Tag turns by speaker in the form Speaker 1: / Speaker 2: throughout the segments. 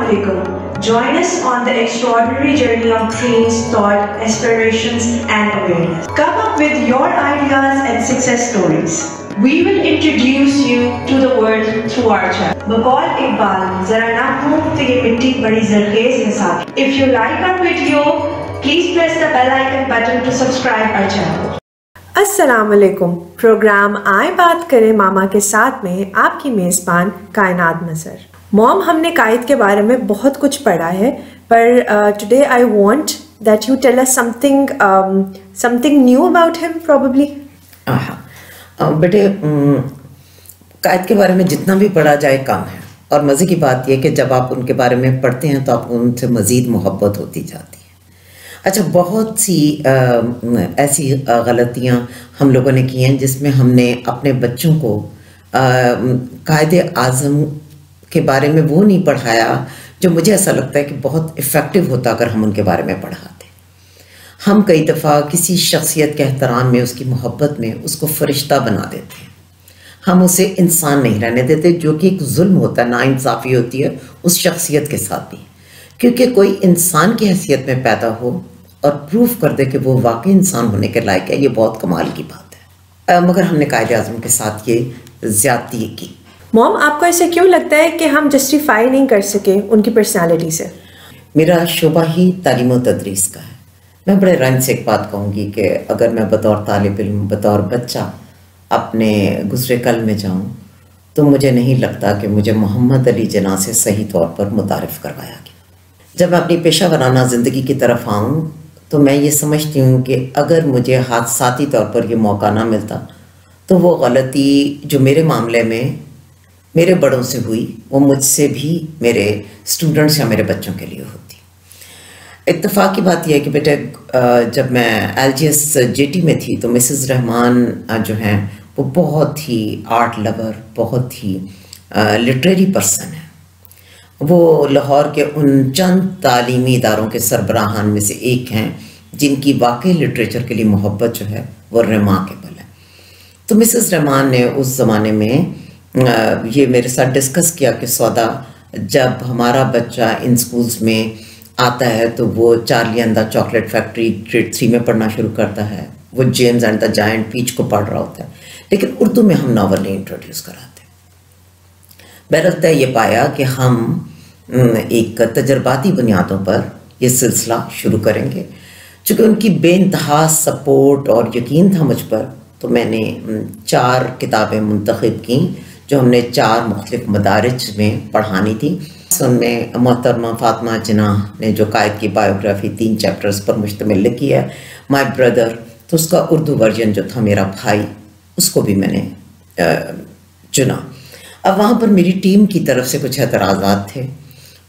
Speaker 1: alaikum. Join us on the extraordinary journey of dreams, thought, aspirations and awareness. Come up with your ideas and success stories. We will introduce you to the world through our channel. بقول اقبال ذرا نہ ہوں تو یہ مٹی بڑی زرخیز ہے ساتھ. If you like our video, please press the bell icon button to subscribe our channel.
Speaker 2: السلام علیکم. پروگرام آئے بات کریں ماما کے ساتھ میں آپ کی میزبان کائنات نظر. موم ہم نے قائد کے بارے میں بہت کچھ پڑھا ہے پر today I want that you tell us something new about him probably.
Speaker 3: بیٹے قائد کے بارے میں جتنا بھی پڑھا جائے کم ہے، اور مزے کی بات یہ کہ جب آپ ان کے بارے میں پڑھتے ہیں تو آپ ان سے مزید محبت ہوتی جاتی ہے. اچھا، بہت سی ایسی غلطیاں ہم لوگوں نے کی ہیں جس میں ہم نے اپنے بچوں کو قائد اعظم کے بارے میں وہ نہیں پڑھایا جو مجھے ایسا لگتا ہے کہ بہت افیکٹو ہوتا اگر ہم ان کے بارے میں پڑھاتے. ہم کئی دفعہ کسی شخصیت کے احترام میں، اس کی محبت میں اس کو فرشتہ بنا دیتے ہیں. ہم اسے انسان نہیں رہنے دیتے، جو کہ ایک ظلم ہوتا ہے، ناانصافی ہوتی ہے اس شخصیت کے ساتھ بھی. کیونکہ کوئی انسان کی حیثیت میں پیدا ہو اور پروف کر دے کہ وہ واقعی انسان ہونے کے لائق ہے، یہ بہت کمال کی بات ہے. مگر ہم نے قائد اعظم کے ساتھ یہ زیادتی کی.
Speaker 2: موم آپ کو ایسے کیوں لگتا ہے کہ ہم جسٹیفائی نہیں کر سکے ان کی پرسنالٹی سے؟
Speaker 3: میرا شعبہ ہی تعلیم و تدریس کا ہے. میں بڑے رنج سے ایک بات کہوں گی کہ اگر میں بطور طالب علم، بطور بچہ اپنے گزرے کل میں جاؤں تو مجھے نہیں لگتا کہ مجھے محمد علی جناح سے صحیح طور پر متعارف کروایا گیا. جب میں اپنی پیشہ ورانہ زندگی کی طرف آؤں تو میں یہ سمجھتی ہوں کہ اگر مجھے حادثاتی طور پر یہ موقع نہ ملتا تو وہ غلطی جو میرے معاملے میں میرے بڑوں سے ہوئی وہ مجھ سے بھی میرے اسٹوڈنٹس یا میرے بچوں کے لیے ہوتی. اتفاق کی بات یہ ہے کہ بیٹے جب میں LGS JT میں تھی تو مسز رحمان جو ہیں وہ بہت ہی آرٹ لور، بہت ہی لٹریری پرسن ہے. وہ لاہور کے ان چند تعلیمی اداروں کے سربراہان میں سے ایک ہیں جن کی واقعی لٹریچر کے لیے محبت جو ہے وہ ریمارکیبل ہے. تو مسز رحمان نے اس زمانے میں یہ میرے ساتھ ڈسکس کیا کہ سودا، جب ہمارا بچہ ان سکولز میں آتا ہے تو وہ Charlie and the Chocolate Factory grade 3 میں پڑھنا شروع کرتا ہے، وہ James and the Giant Peach کو پڑھ رہا ہوتا ہے، لیکن اردو میں ہم ناول نہیں انٹروڈیوس کراتے. بہرحال طے یہ پایا کہ ہم ایک تجرباتی بنیادوں پر یہ سلسلہ شروع کریں گے. چونکہ ان کی بے انتہا سپورٹ اور یقین تھا مجھ پر، تو میں نے 4 کتابیں منتخب کیں جو ہم نے 4 مختلف مدارج میں پڑھانی تھی. ان میں محترمہ فاطمہ جناح نے جو قائد کی بایوگرافی 3 چیپٹرز پر مشتمل لکھی ہے، مائی بردر، تو اس کا اردو ورژن جو تھا میرا بھائی، اس کو بھی میں نے چنا. اب وہاں پر میری ٹیم کی طرف سے کچھ اعتراضات تھے.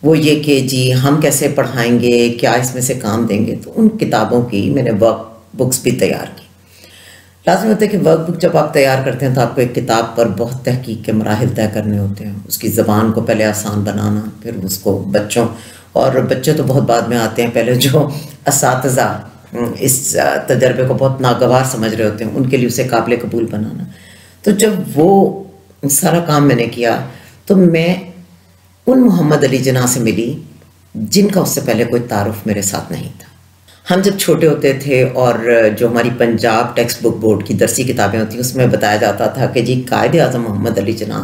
Speaker 3: وہ یہ کہ جی ہم کیسے پڑھائیں گے، کیا اس میں سے کام دیں گے. تو ان کتابوں کی میں نے ورک بکس بھی تیار کی. لازم ہوتا ہے کہ ورک بک جب آپ تیار کرتے ہیں تو آپ کو ایک کتاب پر بہت تحقیق کے مراحل طے کرنے ہوتے ہیں. اس کی زبان کو پہلے آسان بنانا، پھر اس کو بچوں، اور بچے تو بہت بعد میں آتے ہیں، پہلے جو اساتذہ اس تجربے کو بہت ناگوار سمجھ رہے ہوتے ہیں ان کے لیے اسے قابل قبول بنانا. تو جب وہ سارا کام میں نے کیا تو میں ان محمد علی جناح سے ملی جن کا اس سے پہلے کوئی تعارف میرے ساتھ نہیں تھا. ہم جب چھوٹے ہوتے تھے اور جو ہماری پنجاب ٹیکسٹ بک بورڈ کی درسی کتابیں ہوتی ہیں اس میں بتایا جاتا تھا کہ جی قائد اعظم محمد علی جناح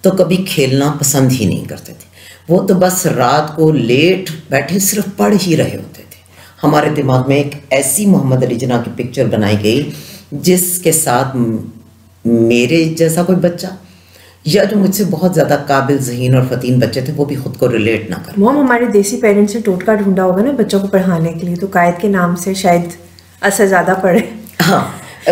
Speaker 3: تو کبھی کھیلنا پسند ہی نہیں کرتے تھے، وہ تو بس رات کو لیٹ بیٹھے صرف پڑھ ہی رہے ہوتے تھے. ہمارے دماغ میں ایک ایسی محمد علی جناح کی پکچر بنائی گئی جس کے ساتھ میرے جیسا کوئی بچہ یا جو مجھ سے بہت زیادہ قابل ذہین اور فتین بچے تھے وہ بھی خود کو ریلیٹ نہ کریں.
Speaker 2: وہ ہمارے دیسی پیرنٹس نے ٹوٹکا ڈھونڈا ہوگا نا بچوں کو پڑھانے کے لیے، تو قائد کے نام سے شاید اثر زیادہ پڑے.
Speaker 3: ہاں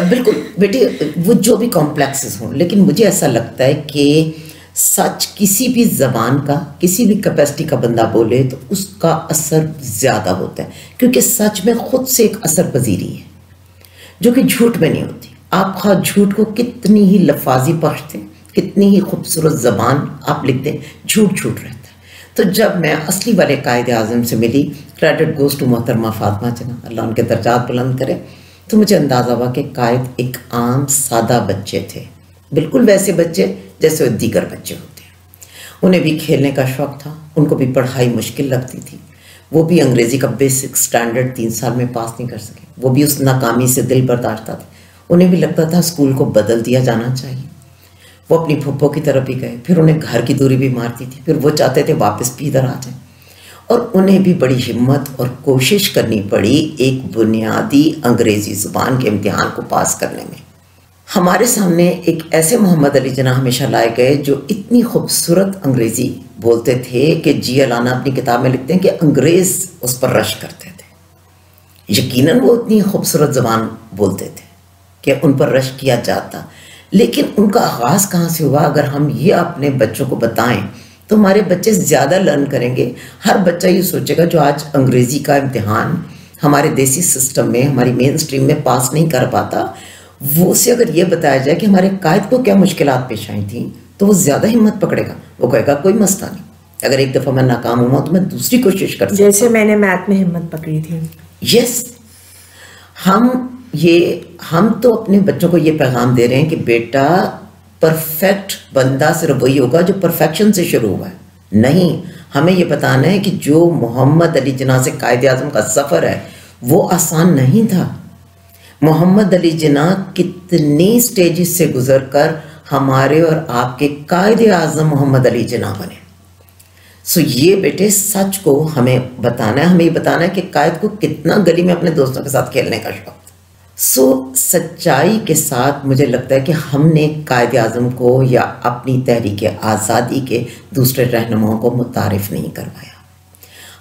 Speaker 3: بالکل بیٹی، وہ جو بھی کمپلیکسز ہوں، لیکن مجھے ایسا لگتا ہے کہ سچ کسی بھی زبان کا، کسی بھی کیپیسٹی کا بندہ بولے تو اس کا اثر زیادہ ہوتا ہے، کیونکہ سچ میں خود سے ایک اثر پذیری ہے جو کہ جھوٹ میں نہیں ہوتی. آپ خواہ جھوٹ کو کتنی ہی لفاظی پخش دیں، کتنی ہی خوبصورت زبان آپ لکھ دیں، جھوٹ جھوٹ رہتا ہے. تو جب میں اصلی والے قائد اعظم سے ملی، کریڈٹ گوز ٹو محترمہ فاطمہ جناح، اللہ ان کے درجات بلند کرے، تو مجھے اندازہ ہوا کہ قائد ایک عام سادہ بچے تھے، بالکل ویسے بچے جیسے دیگر بچے ہوتے ہیں. انہیں بھی کھیلنے کا شوق تھا، ان کو بھی پڑھائی مشکل لگتی تھی، وہ بھی انگریزی کا بیسک سٹینڈرڈ 3 سال میں پاس نہیں کر سکے، وہ بھی اس ناکامی سے دل برداشتہ تھے، انہیں بھی لگتا تھا اسکول کو بدل دیا جانا چاہیے۔ وہ اپنی پھپھو کی طرف بھی گئے، پھر انہیں گھر کی دوری بھی مارتی تھی، پھر وہ چاہتے تھے واپس بھی ادھر آ جائیں، اور انہیں بھی بڑی ہمت اور کوشش کرنی پڑی ایک بنیادی انگریزی زبان کے امتحان کو پاس کرنے میں۔ ہمارے سامنے ایک ایسے محمد علی جناح ہمیشہ لائے گئے جو اتنی خوبصورت انگریزی بولتے تھے کہ جی الانا اپنی کتاب میں لکھتے ہیں کہ انگریز اس پر رش کرتے تھے۔ یقیناً وہ اتنی خوبصورت زبان بولتے تھے کہ ان پر رش کیا جاتا، لیکن ان کا آغاز کہاں سے ہوا؟ اگر ہم یہ اپنے بچوں کو بتائیں تو ہمارے بچے زیادہ لرن کریں گے۔ ہر بچہ یہ سوچے گا جو آج انگریزی کا امتحان ہمارے دیسی سسٹم میں، ہماری مین سٹریم میں پاس نہیں کر پاتا، وہ سے اگر یہ بتایا جائے کہ ہمارے قائد کو کیا مشکلات پیش آئی تھیں تو وہ زیادہ ہمت پکڑے گا، وہ کہے گا کوئی مسئلہ نہیں، اگر ایک دفعہ میں ناکام ہوا تو میں دوسری کوشش کر سکتا ہوں،
Speaker 2: جیسے میں نے میتھ میں ہمت پکڑی تھی۔
Speaker 3: یس، ہم تو اپنے بچوں کو یہ پیغام دے رہے ہیں کہ بیٹا پرفیکٹ بندہ صرف وہی ہوگا جو پرفیکشن سے شروع ہوا ہے، نہیں، ہمیں یہ بتانا ہے کہ جو محمد علی جناح سے قائد اعظم کا سفر ہے وہ آسان نہیں تھا۔ محمد علی جناح کتنی سٹیجز سے گزر کر ہمارے اور آپ کے قائد اعظم محمد علی جناح بنے۔ سو یہ بیٹے سچ کو ہمیں بتانا ہے، ہمیں یہ بتانا ہے کہ قائد کو کتنا گلی میں اپنے دوستوں کے ساتھ کھیلنے کا شوق تھا۔ سو سچائی کے ساتھ مجھے لگتا ہے کہ ہم نے قائد اعظم کو یا اپنی تحریک آزادی کے دوسرے رہنماؤں کو متعارف نہیں کروایا۔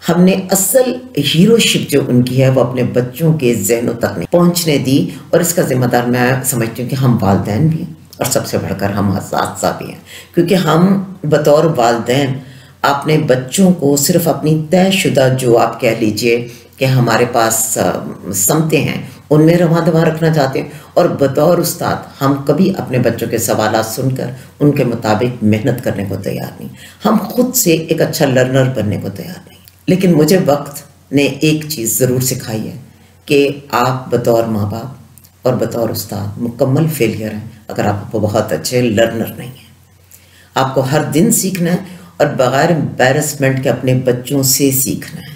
Speaker 3: ہم نے اصل ہیرو شپ جو ان کی ہے وہ اپنے بچوں کے ذہنوں تک نہیں پہنچنے دی، اور اس کا ذمہ دار میں سمجھتی ہوں کہ ہم والدین بھی ہیں، اور سب سے بڑھ کر ہم اساتذہ بھی ہیں، کیونکہ ہم بطور والدین اپنے بچوں کو صرف اپنی طے شدہ جو آپ کہہ لیجئے کہ ہمارے پاس سمتیں ہیں ان میں رواں دواں رکھنا چاہتے ہیں، اور بطور استاد ہم کبھی اپنے بچوں کے سوالات سن کر ان کے مطابق محنت کرنے کو تیار نہیں، ہم خود سے ایک اچھا لرنر بننے کو تیار نہیں۔ لیکن مجھے وقت نے ایک چیز ضرور سکھائی ہے کہ آپ بطور ماں باپ اور بطور استاد مکمل فیلئر ہیں اگر آپ بہت اچھے لرنر نہیں ہیں۔ آپ کو ہر دن سیکھنا ہے اور بغیر امبیرسمنٹ کے اپنے بچوں سے سیکھنا ہے،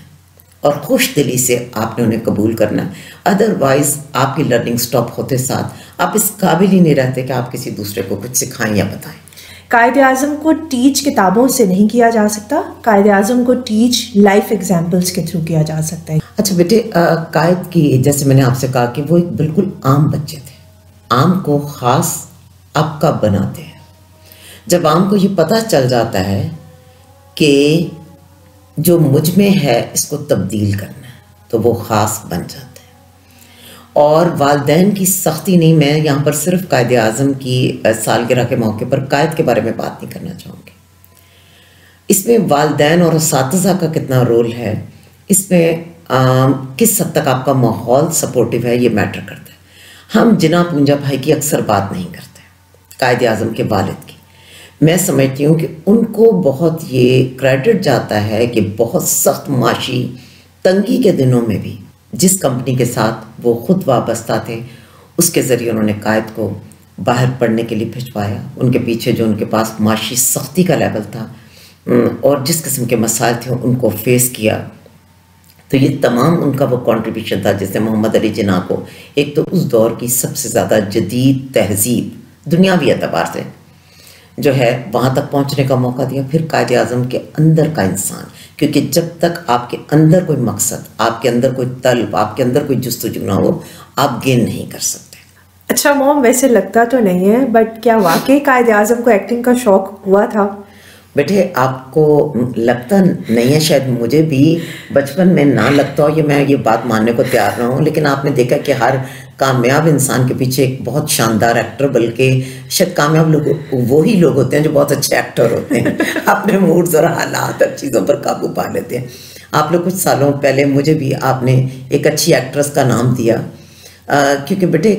Speaker 3: اور خوش دلی سے آپ نے انہیں قبول کرنا ہے، ادروائز آپ کی لرننگ سٹاپ ہوتے ساتھ آپ اس قابل ہی نہیں رہتے کہ آپ کسی دوسرے کو کچھ سکھائیں یا بتائیں۔
Speaker 2: قائد اعظم کو ٹیچ کتابوں سے نہیں کیا جا سکتا، قائد اعظم کو ٹیچ لائف ایگزامپلس کے تھرو کیا جا سکتا ہے۔
Speaker 3: اچھا بیٹے، قائد کی جیسے میں نے آپ سے کہا کہ وہ ایک بالکل عام بچے تھے، عام کو خاص آپ کا بناتے ہیں۔ جب عام کو یہ پتہ چل جاتا ہے کہ جو مجھ میں ہے اس کو تبدیل کرنا ہے تو وہ خاص بن جاتا ہے۔ اور والدین کی سختی نہیں، میں یہاں پر صرف قائد اعظم کی سالگرہ کے موقع پر قائد کے بارے میں بات نہیں کرنا چاہوں گی، اس میں والدین اور اساتذہ کا کتنا رول ہے، اس میں کس حد تک آپ کا ماحول سپورٹیو ہے، یہ میٹر کرتا ہے۔ ہم جنا پونجا بھائی کی اکثر بات نہیں کرتے، قائد اعظم کے والد کی۔ میں سمجھتی ہوں کہ ان کو بہت یہ کریڈٹ جاتا ہے کہ بہت سخت معاشی تنگی کے دنوں میں بھی جس کمپنی کے ساتھ وہ خود وابستہ تھے اس کے ذریعے انہوں نے قائد کو باہر پڑھنے کے لیے بھجوایا، ان کے پیچھے جو ان کے پاس معاشی سختی کا لیول تھا اور جس قسم کے مسائل تھے ان کو فیس کیا، تو یہ تمام ان کا وہ کنٹریبیوشن تھا جس نے محمد علی جناح کو ایک تو اس دور کی سب سے زیادہ جدید تہذیب دنیاوی اعتبار سے جو ہے وہاں تک پہنچنے کا موقع دیا، پھر قائد اعظم کے اندر کا انسان، کیونکہ جب تک آپ کے اندر کوئی مقصد، آپ کے اندر کوئی طلب، آپ کے اندر کوئی جستجو نہ ہو، آپ گین نہیں کر سکتے۔
Speaker 2: اچھا موم، ویسے لگتا تو نہیں ہے بٹ کیا واقعی قائد اعظم کو ایکٹنگ کا شوق ہوا تھا؟
Speaker 3: بیٹے آپ کو لگتا نہیں ہے، شاید مجھے بھی بچپن میں نہ لگتا ہو، یہ میں یہ بات ماننے کو تیار نہ ہوں، لیکن آپ نے دیکھا کہ ہر کامیاب انسان کے پیچھے ایک بہت شاندار ایکٹر، بلکہ شاید کامیاب لوگ وہی لوگ ہوتے ہیں جو بہت اچھے ایکٹر ہوتے ہیں، اپنے موڈز اور حالات اور چیزوں پر قابو پا لیتے ہیں۔ آپ نے کچھ سالوں پہلے مجھے بھی آپ نے ایک اچھی ایکٹریس کا نام دیا، کیونکہ بیٹے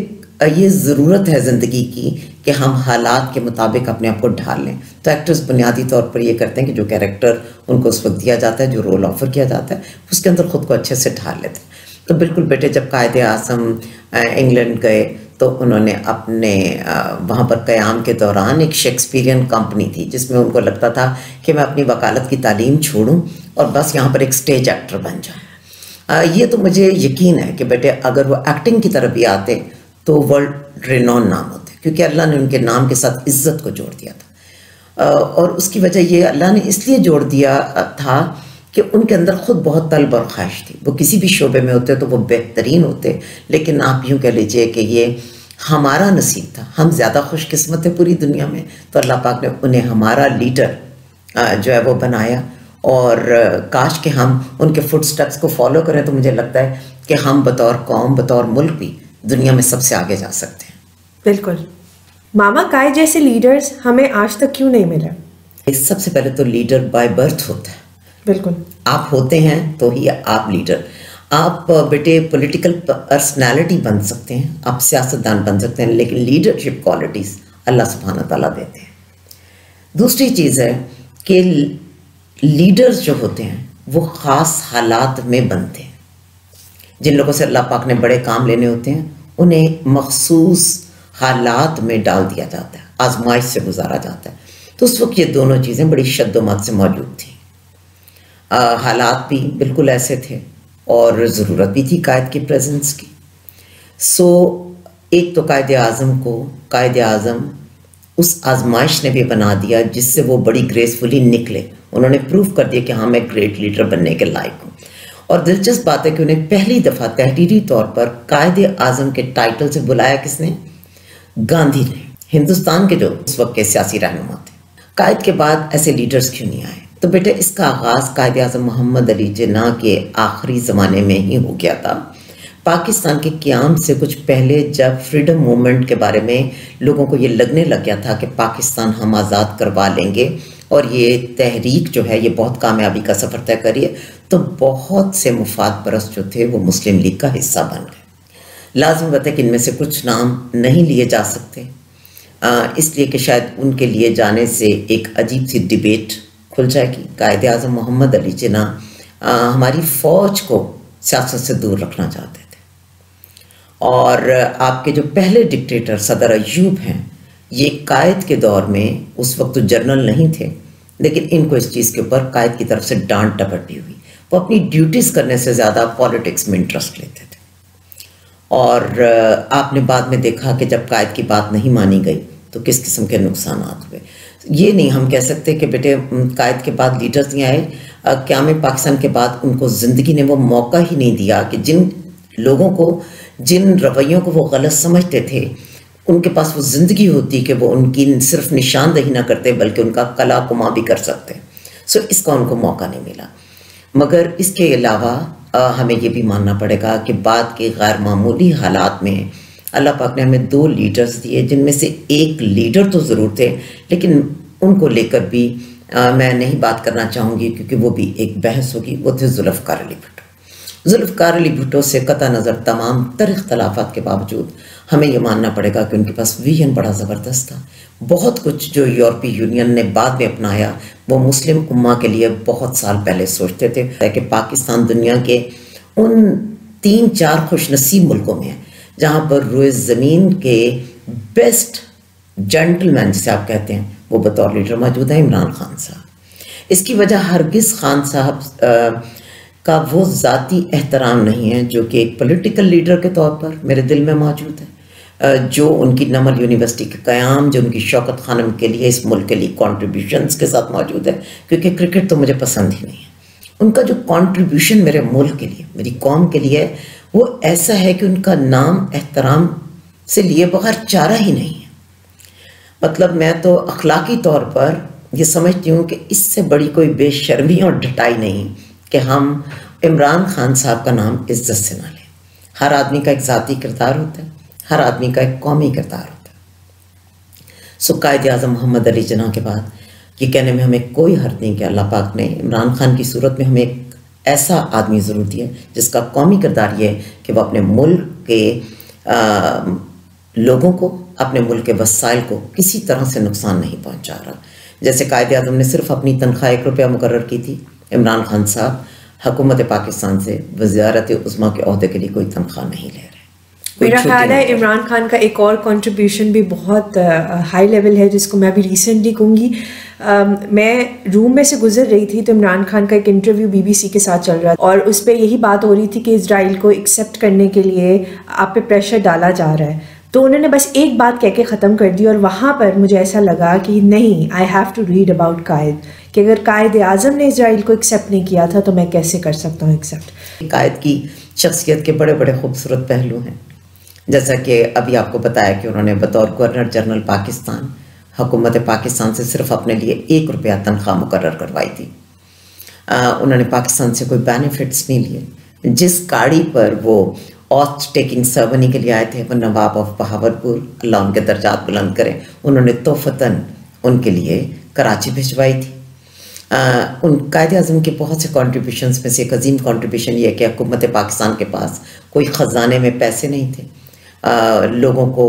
Speaker 3: یہ ضرورت ہے زندگی کی کہ ہم حالات کے مطابق اپنے آپ کو ڈھال لیں۔ تو ایکٹرز بنیادی طور پر یہ کرتے ہیں کہ جو کیریکٹر ان کو اس وقت دیا جاتا ہے، جو رول آفر کیا جاتا ہے، اس کے اندر خود کو اچھے سے ڈھال لیتے ہیں۔ تو بالکل بیٹے جب قائد اعظم انگلینڈ گئے تو انہوں نے اپنے وہاں پر قیام کے دوران ایک شیکسپیرین کمپنی تھی جس میں ان کو لگتا تھا کہ میں اپنی وکالت کی تعلیم چھوڑوں اور بس یہاں پر ایک اسٹیج ایکٹر بن جاؤں. یہ تو مجھے یقین ہے کہ بیٹے اگر وہ ایکٹنگ کی طرف بھی آتے تو ورلڈ رینون نام ہوتے، کیونکہ اللہ نے ان کے نام کے ساتھ عزت کو جوڑ دیا تھا. اور اس کی وجہ یہ اللہ نے اس لیے جوڑ دیا تھا کہ ان کے اندر خود بہت طلب اور خواہش تھی. وہ کسی بھی شعبے میں ہوتے تو وہ بہترین ہوتے، لیکن آپ یوں کہہ لیجئے کہ یہ ہمارا نصیب تھا، ہم زیادہ خوش قسمت ہیں پوری دنیا میں، تو اللہ پاک نے انہیں ہمارا لیڈر جو ہے وہ بنایا. اور کاش کہ ہم ان کے فٹ سٹیپس کو فالو کریں تو مجھے لگتا ہے کہ ہم بطور قوم بطور ملک بھی دنیا میں سب سے آگے جا سکتے ہیں.
Speaker 2: بالکل. ماما قائد جیسے لیڈرز ہمیں آج تک کیوں نہیں ملے؟
Speaker 3: سب سے پہلے تو لیڈر بائی برتھ ہوتا ہے.
Speaker 2: بالکل.
Speaker 3: آپ ہوتے ہیں تو ہی آپ لیڈر. آپ بیٹے پولیٹیکل پرسنالٹی بن سکتے ہیں، آپ سیاستدان بن سکتے ہیں، لیکن لیڈرشپ کوالٹیز اللہ سبحانہ تعالیٰ دیتے ہیں. دوسری چیز ہے کہ لیڈرز جو ہوتے ہیں وہ خاص حالات میں بنتے ہیں. جن لوگوں سے اللہ پاک نے بڑے کام لینے ہوتے ہیں انہیں مخصوص حالات میں ڈال دیا جاتا ہے، آزمائش سے گزارا جاتا ہے. تو اس وقت یہ دونوں چیزیں بڑی شد و مد سے موجود تھیں. حالات بھی بالکل ایسے تھے اور ضرورت بھی تھی قائد کی پریزنس کی. ایک تو قائد اعظم اس آزمائش نے بھی بنا دیا جس سے وہ بڑی گریسفلی نکلے. انہوں نے پروف کر دیا کہ ہاں میں گریٹ لیڈر بننے کے لائق ہوں. اور دلچسپ بات ہے کہ انہیں پہلی دفعہ تحریری طور پر قائد اعظم کے ٹائٹل سے بلایا کس نے؟ گاندھی نے، ہندوستان کے جو اس وقت کے سیاسی رہنما تھے. قائد کے بعد ایسے لیڈرز کیوں نہیں آئے؟ تو بیٹے اس کا آغاز قائد اعظم محمد علی جناح کے آخری زمانے میں ہی ہو گیا تھا. پاکستان کے قیام سے کچھ پہلے جب فریڈم موومنٹ کے بارے میں لوگوں کو یہ لگنے لگ گیا تھا کہ پاکستان ہم آزاد کروا لیں گے اور یہ تحریک جو ہے یہ بہت کامیابی کا سفر طے کریے، تو بہت سے مفاد پرست جو تھے وہ مسلم لیگ کا حصہ بن گئے. لازم بات ہے کہ ان میں سے کچھ نام نہیں لیے جا سکتے، اس لیے کہ شاید ان کے لیے جانے سے ایک عجیب سی ڈیبیٹ کھل جائے گی. قائد اعظم محمد علی جناح ہماری فوج کو سیاست سے دور رکھنا چاہتے تھے، اور آپ کے جو پہلے ڈکٹیٹر صدر ایوب ہیں یہ قائد کے دور میں اس وقت تو جنرل نہیں تھے، لیکن ان کو اس چیز کے اوپر قائد کی طرف سے ڈانٹ ٹپٹ بھی ہوئی. وہ اپنی ڈیوٹیز کرنے سے زیادہ پالیٹکس میں انٹرسٹ لیتے تھے. اور آپ نے بعد میں دیکھا کہ جب قائد کی بات نہیں مانی گئی تو کس قسم کے نقصانات ہوئے. یہ نہیں ہم کہہ سکتے کہ بیٹے قائد کے بعد لیڈرز نہیں آئے. قیام پاکستان کے بعد ان کو زندگی نے وہ موقع ہی نہیں دیا کہ جن لوگوں کو جن رویوں کو وہ غلط سمجھتے تھے ان کے پاس وہ زندگی ہوتی کہ وہ ان کی صرف نشاندہی نہ کرتے بلکہ ان کا کلا کما بھی کر سکتے. اس کا ان کو موقع نہیں ملا. مگر اس کے علاوہ ہمیں یہ بھی ماننا پڑے گا کہ بعد کے غیر معمولی حالات میں اللہ پاک نے ہمیں 2 لیڈرز دیے جن میں سے ایک لیڈر تو ضرور تھے، لیکن ان کو لے کر بھی میں نہیں بات کرنا چاہوں گی کیونکہ وہ بھی ایک بحث ہوگی. وہ تھے ذوالفقار علی بھٹو. ذوالفقار علی بھٹو سے قطع نظر تمام تر اختلافات کے باوجود ہمیں یہ ماننا پڑے گا کہ ان کے پاس ویژن بڑا زبردست تھا. بہت کچھ جو یورپی یونین نے بعد میں اپنایا وہ مسلم امہ کے لیے بہت سال پہلے سوچتے تھے کہ پاکستان دنیا کے ان 3-4 خوش نصیب ملکوں میں ہے جہاں پر روئے زمین کے بیسٹ جنٹل مین جسے آپ کہتے ہیں وہ بطور لیڈر موجود ہے عمران خان صاحب. اس کی وجہ ہرگز خان صاحب کا وہ ذاتی احترام نہیں ہے جو کہ ایک پولیٹیکل لیڈر کے طور پر میرے دل میں موجود ہے، جو ان کی نمل یونیورسٹی کے قیام، جو ان کی شوکت خانم کے لیے اس ملک کے لیے کنٹریبیوشنز کے ساتھ موجود ہے. کیونکہ کرکٹ تو مجھے پسند ہی نہیں ہے، ان کا جو کنٹریبیوشن میرے ملک کے لیے میری قوم کے لیے وہ ایسا ہے کہ ان کا نام احترام سے لیے بغیر چارہ ہی نہیں ہے. مطلب میں تو اخلاقی طور پر یہ سمجھتی ہوں کہ اس سے بڑی کوئی بے شرمی اور ڈھٹائی نہیں کہ ہم عمران خان صاحب کا نام عزت سے نہ لیں. ہر آدمی کا ایک ذاتی کردار ہوتا ہے، ہر آدمی کا ایک قومی کردار ہوتا ہے. قائد اعظم محمد علی جناح کے بعد یہ کہنے میں ہمیں کوئی حرج نہیں کہ اللہ پاک نے عمران خان کی صورت میں ہمیں ایک ایسا آدمی ضرور دیا جس کا قومی کردار یہ ہے کہ وہ اپنے ملک کے لوگوں کو، اپنے ملک کے وسائل کو کسی طرح سے نقصان نہیں پہنچا رہا. جیسے قائد اعظم نے صرف اپنی تنخواہ 1 روپیہ مقرر کی تھی، عمران خان صاحب حکومت پاکستان سے وزارت عظمیٰ کے عہدے کے لیے کوئی تنخواہ نہیں لے رہے.
Speaker 2: میرا خیال ہے عمران خان کا ایک اور کنٹریبیوشن بھی بہت ہائی لیول ہے جس کو میں ابھی ریسنٹلی کہوں گی. میں روم میں سے گزر رہی تھی تو عمران خان کا ایک انٹرویو BBC کے ساتھ چل رہا تھا اور اس پہ یہی بات ہو رہی تھی کہ اسرائیل کو ایکسیپٹ کرنے کے لیے آپ پہ پریشر ڈالا جا رہا ہے. تو انہوں نے بس ایک بات کہہ کے ختم کر دی اور وہاں پر مجھے ایسا لگا کہ نہیں, I have to read about Quaid, کہ اگر قائد اعظم نے اسرائیل کو ایکسیپٹ نہیں کیا تھا تو میں کیسے کر سکتا ہوں ایکسیپٹ.
Speaker 3: قائد کی شخصیت کے بڑے بڑے خوبصورت پہلو ہیں, جیسا کہ ابھی آپ کو بتایا کہ انہوں نے بطور گورنر جنرل پاکستان حکومت پاکستان سے صرف اپنے لیے ₹1 تنخواہ مقرر کروائی تھی. انہوں نے پاکستان سے کوئی بینیفٹس نہیں لیے. جس گاڑی پر وہ آتھ ٹیکنگ سرمنی کے لیے آئے تھے وہ نواب آف بہاولپور, اللہ ان کے درجات بلند کرے, انہوں نے تحفتاً ان کے لیے کراچی بھجوائی تھی. ان قائد اعظم کے بہت سے کنٹریبیوشنز میں سے ایک عظیم کنٹریبیوشن یہ ہے کہ حکومت پاکستان کے پاس کوئی خزانے میں پیسے نہیں تھے. لوگوں کو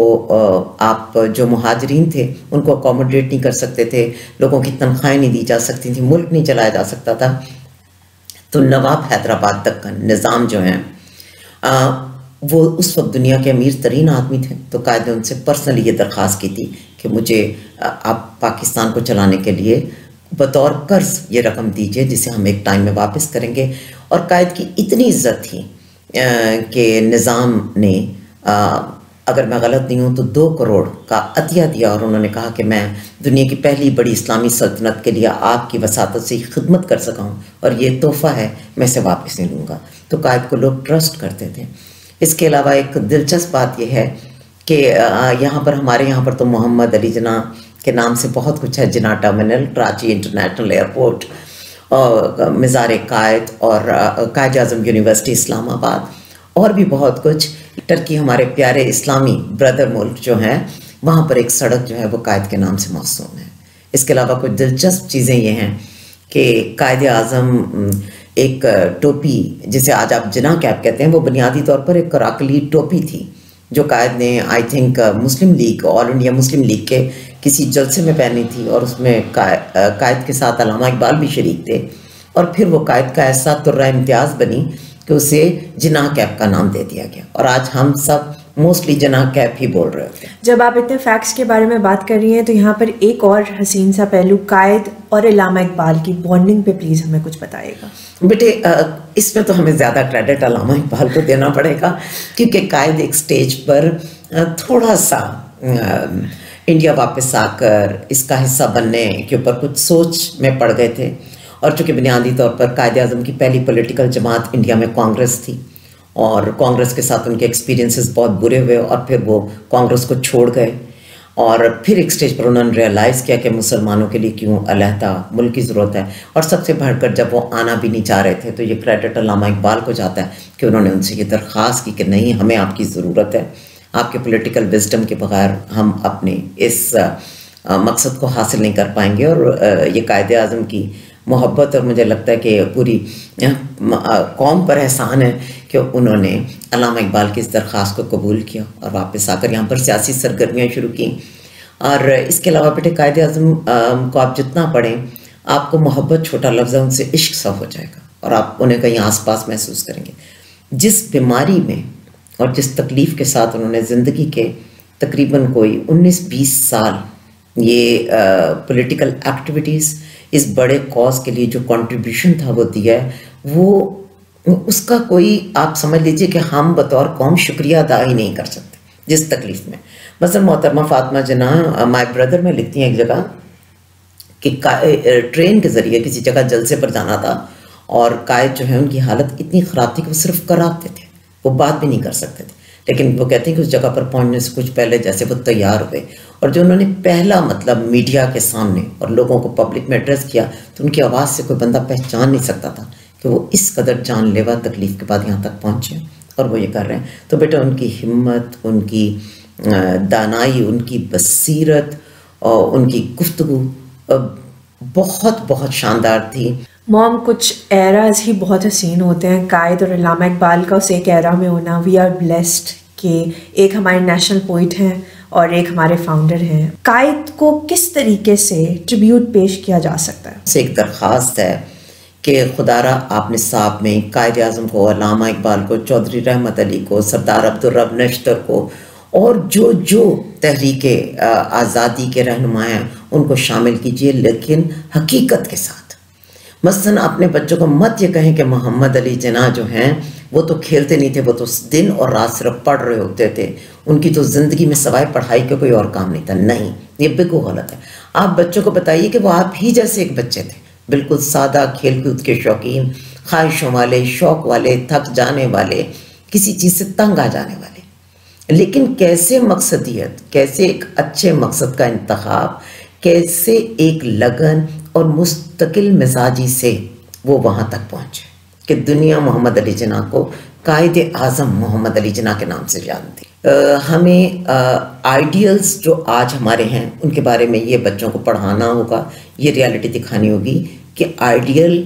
Speaker 3: آپ جو مہاجرین تھے ان کو اکوموڈیٹ نہیں کر سکتے تھے, لوگوں کی تنخواہیں نہیں دی جا سکتی تھیں, ملک نہیں چلایا جا سکتا تھا. تو نواب حیدرآباد تک کا نظام جو ہیں وہ اس وقت دنیا کے امیر ترین آدمی تھے. تو قائد نے ان سے پرسنلی یہ درخواست کی تھی کہ مجھے آپ پاکستان کو چلانے کے لیے بطور قرض یہ رقم دیجئے جسے ہم ایک ٹائم میں واپس کریں گے. اور قائد کی اتنی عزت تھی کہ نظام نے اگر میں غلط نہیں ہوں تو 2 کروڑ کا عطیہ دیا اور انہوں نے کہا کہ میں دنیا کی پہلی بڑی اسلامی سلطنت کے لیے آپ کی وساطت سے خدمت کر سکا ہوں اور یہ تحفہ ہے, میں اسے واپس نہیں لوں گا. تو قائد کو لوگ ٹرسٹ کرتے تھے. اس کے علاوہ ایک دلچسپ بات یہ ہے کہ یہاں پر ہمارے یہاں پر تو محمد علی جناح کے نام سے بہت کچھ ہے, جناح ٹرمینل, کراچی انٹرنیشنل ایئرپورٹ, اور مزار قائد, اور قائد اعظم یونیورسٹی اسلام آباد, اور بھی بہت کچھ. ٹرکی ہمارے پیارے اسلامی بردر ملک جو ہیں وہاں پر ایک سڑک جو ہے وہ قائد کے نام سے موسوم ہے. اس کے علاوہ کچھ دلچسپ چیزیں یہ ہیں کہ قائد اعظم ایک ٹوپی جسے آج آپ جناح کیپ کہتے ہیں وہ بنیادی طور پر ایک کراکلی ٹوپی تھی جو قائد نے I think Muslim league, all India Muslim league کے کسی جلسے میں پہنی تھی, اور اس میں قائد کے ساتھ علامہ اقبال بھی شریک تھے. اور پھر وہ قائد کا ایسا ترہ امتیاز بنی کہ اسے جناح کیپ کا نام دے دیا گیا, اور آج ہم سب موسٹلی جناح کیپ ہی بول رہے ہوتے ہیں.
Speaker 2: جب آپ اتنے فیکٹس کے بارے میں بات کر رہی ہیں تو یہاں پر ایک اور حسین سا پہلو قائد اور علامہ اقبال کی بانڈنگ پہ پلیز ہمیں کچھ بتائیے گا.
Speaker 3: بیٹے اس میں تو ہمیں زیادہ کریڈٹ علامہ اقبال کو دینا پڑے گا, کیونکہ قائد ایک سٹیج پر تھوڑا سا انڈیا واپس آ کر اس کا حصہ بننے کے اوپر کچھ سوچ میں پڑ گئے تھے. اور چونکہ بنیادی طور پر قائد اعظم کی پہلی پولیٹیکل جماعت انڈیا میں کانگریس تھی, اور کانگریس کے ساتھ ان کے ایکسپیرینسز بہت برے ہوئے, اور پھر وہ کانگریس کو چھوڑ گئے, اور پھر ایک سٹیج پر انہوں نے ریئلائز کیا کہ مسلمانوں کے لیے کیوں علیحدہ ملک کی ضرورت ہے. اور سب سے بڑھ کر جب وہ آنا بھی نہیں چاہ رہے تھے تو یہ کریڈٹ علامہ اقبال کو جاتا ہے کہ انہوں نے ان سے یہ درخواست کی کہ نہیں, ہمیں آپ کی ضرورت ہے, آپ کے پولیٹیکل وزڈم کے بغیر ہم اپنے اس مقصد کو حاصل نہیں کر پائیں گے. اور یہ قائد اعظم کی محبت, اور مجھے لگتا ہے کہ پوری قوم پر احسان ہے کہ انہوں نے علامہ اقبال کی اس درخواست کو قبول کیا اور واپس آ کر یہاں پر سیاسی سرگرمیاں شروع کیں. اور اس کے علاوہ بیٹے قائد اعظم کو آپ جتنا پڑھیں آپ کو محبت چھوٹا لفظ ہے ان سے عشق سا ہو جائے گا, اور آپ انہیں کہیں آس پاس محسوس کریں گے. جس بیماری میں اور جس تکلیف کے ساتھ انہوں نے زندگی کے تقریباً کوئی 19-20 سال یہ پولیٹیکل ایکٹیویٹیز اس بڑے کاز کے لیے جو کنٹریبیوشن تھا وہ دیا ہے, وہ اس کا کوئی آپ سمجھ لیجئے کہ ہم بطور قوم شکریہ ادا ہی نہیں کر سکتے جس تکلیف میں. مثلا محترمہ فاطمہ جناح مائی بردر میں لکھتی ہیں ایک جگہ کہ ٹرین کے ذریعے کسی جگہ جلسے پر جانا تھا, اور قائد جو ہے ان کی حالت اتنی خراب تھی کہ وہ صرف کراتے تھے, وہ بات بھی نہیں کر سکتے تھے. لیکن وہ کہتے ہیں کہ اس جگہ پر پہنچنے سے کچھ پہلے جیسے وہ تیار ہوئے, اور جو انہوں نے پہلا مطلب میڈیا کے سامنے اور لوگوں کو پبلک میں ایڈریس کیا تو ان کی آواز سے کوئی بندہ پہچان نہیں سکتا تھا کہ وہ اس قدر جان لیوا تکلیف کے بعد یہاں تک پہنچے اور وہ یہ کر رہے ہیں. تو بیٹا ان کی ہمت, ان کی دانائی, ان کی بصیرت اور ان کی گفتگو بہت بہت شاندار تھی.
Speaker 2: موم کچھ ایراز ہی بہت حسین ہوتے ہیں, قائد اور علامہ اقبال کا اس ایک ایرا میں ہونا, وی آر بلیسڈ کہ ایک ہمارے نیشنل پوئٹ ہیں اور ایک ہمارے فاؤنڈر ہیں. قائد کو کس طریقے سے ٹریبیوٹ پیش کیا جا سکتا ہے؟
Speaker 3: سے ایک درخواست ہے کہ خدا را آپ نصاب میں قائد اعظم کو، علامہ اقبال کو، چودھری رحمت علی کو، سردار عبدالرب نشتر کو اور جو تحریک آزادی کے رہنما ہیں ان کو شامل کیجئے، لیکن حقیقت کے ساتھ۔ مثلا اپنے بچوں کو مت یہ کہیں کہ محمد علی جناح جو ہیں وہ تو کھیلتے نہیں تھے، وہ تو دن اور رات صرف پڑھ رہے ہوتے تھے، ان کی تو زندگی میں سوائے پڑھائی کا کوئی اور کام نہیں تھا۔ نہیں، یہ بالکل غلط ہے۔ آپ بچوں کو بتائیے کہ وہ آپ ہی جیسے ایک بچے تھے، بالکل سادہ، کھیل کود کے شوقین، خواہشوں والے، شوق والے، تھک جانے والے، کسی چیز سے تنگ آ جانے والے، لیکن کیسے مقصدیت، کیسے ایک اچھے مقصد کا انتخاب، کیسے ایک لگن اور مستقل مزاجی سے وہ وہاں تک پہنچے کہ دنیا محمد علی جناح کو قائد اعظم محمد علی جناح کے نام سے جانتی۔ ہمیں آئیڈیلز جو آج ہمارے ہیں ان کے بارے میں یہ بچوں کو پڑھانا ہوگا، یہ ریالٹی دکھانی ہوگی کہ آئیڈیل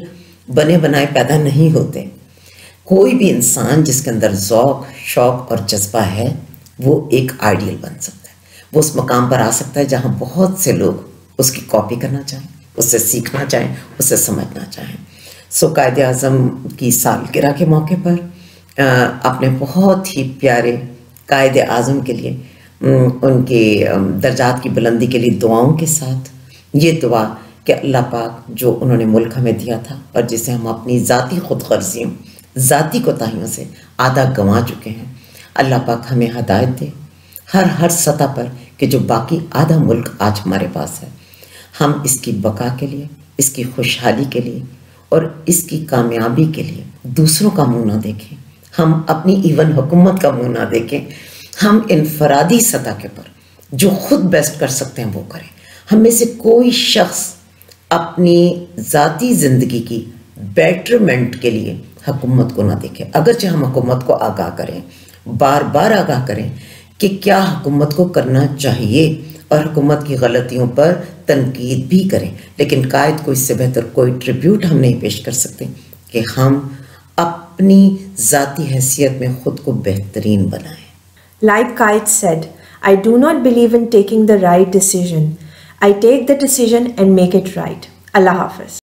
Speaker 3: بنے بنائے پیدا نہیں ہوتے۔ کوئی بھی انسان جس کے اندر ذوق، شوق اور جذبہ ہے وہ ایک آئیڈیل بن سکتا ہے، وہ اس مقام پر آ سکتا ہے جہاں بہت سے لوگ اس کی کاپی کرنا چاہیں، اس سے سیکھنا چاہیں، اس سے سمجھنا چاہیں۔ قائد اعظم کی سالگرہ کے موقع پر اپنے بہت ہی پیارے قائد اعظم کے لیے، ان کے درجات کی بلندی کے لیے دعاؤں کے ساتھ یہ دعا کہ اللہ پاک جو انہوں نے ملک ہمیں دیا تھا اور جسے ہم اپنی ذاتی خود غرضیوں، ذاتی کوتاہیوں سے آدھا گنوا چکے ہیں، اللہ پاک ہمیں ہدایت دے ہر سطح پر کہ جو باقی آدھا ملک آج ہمارے پاس ہے، ہم اس کی بقا کے لیے، اس کی خوشحالی کے لیے اور اس کی کامیابی کے لیے دوسروں کا منہ نہ دیکھیں، ہم اپنی ایون حکومت کا منہ نہ دیکھیں، ہم انفرادی سطح کے پر جو خود بیسٹ کر سکتے ہیں وہ کریں۔ ہم میں سے کوئی شخص اپنی ذاتی زندگی کی بیٹرمنٹ کے لیے حکومت کو نہ دیکھے، اگرچہ ہم حکومت کو آگاہ کریں، بار بار آگاہ کریں کہ کیا حکومت کو کرنا چاہیے اور حکومت کی غلطیوں پر تنقید بھی کریں، لیکن قائد کو اس سے بہتر کوئی ٹریبیوٹ ہم نہیں پیش کر سکتے کہ ہم اپنی ذاتی حیثیت میں خود کو بہترین بنائیں۔
Speaker 2: Like Qaid said, I do not believe in taking the right decision. I take the decision and make it right. Allah Hafiz.